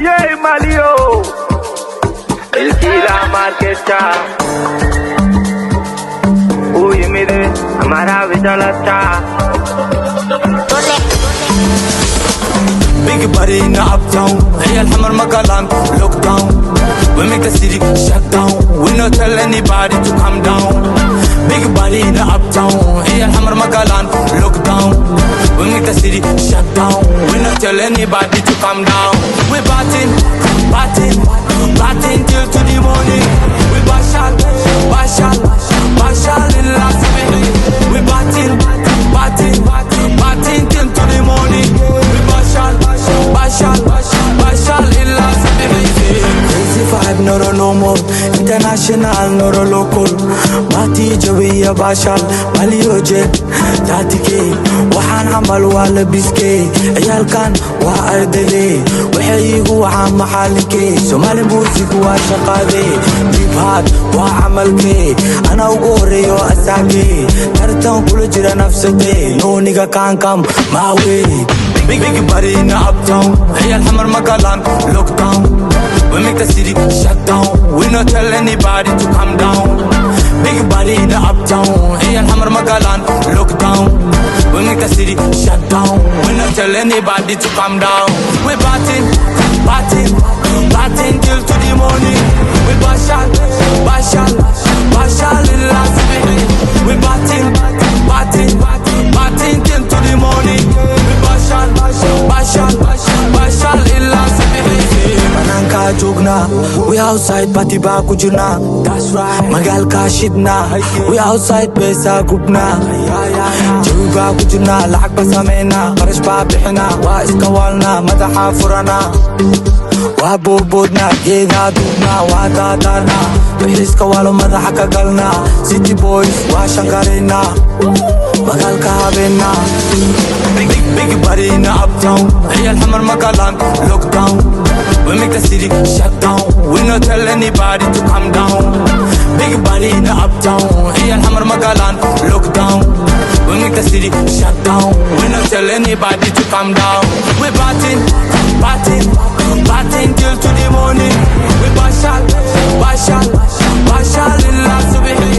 Yay Malio, el Kila Marquesa. Uy mire, हमारा विचार अच्छा. Big body in the uptown, hey الحمر مقالان look down. We make the city shut down. We not tell anybody to come down. Big body in the uptown, hey الحمر مقالان look down. We make the city shut down. We not tell anybody to come down. We batting, batting, batting till to the morning. We bashal, bashal, bashal in last minute. We batting, batting, batting till to the morning. We bashal, bashal, bashal in last minute. Crazy vibe, not a no more. International, not a local. Mati Jawiya bashal, Malio jet, Tatike. وحان عمل ولا بيسكي عيال كان وأردلي وحي هو عام محلكي سومالي موسيق وشقادي ديب هاد وعمل كي أنا وقوري وأساقي ترتون كل جرى نفسي نو نيجا كان كم ماوي Big body in the uptown هي الحمر مقالان look down We make the city shut down We not tell anybody to come down Big body in the uptown هي الحمر مقالان look down We make the city shut down We not tell anybody to come down We batting, batting, batting till to the morning We bashal, bashal, bashal in last minute We batting, batting, batting till to the morning We bashal, bashal, bashal in last minute Manangka jugna We outside party ba kujuna That's right Magal ka shidna We outside pesa gubna Jawi ba kujuna Lacag ba sameyna Qarash ba bixina Waa iska walna Madaxa furana Waa boodboodna Geedaa duubna Waa daadaarna Wixii iska walo madaxa ka galna City boys waa shankarayna Magaalka habeenna Big body in the uptown هي الحمر مقالان look down We make the city shut down We not tell anybody to come down Big body in the uptown هي الحمر مقالان look down We make the city shut down We not tell anybody to come down We batting, batting, batting till to the morning We bashal, bashal, bashal in last minute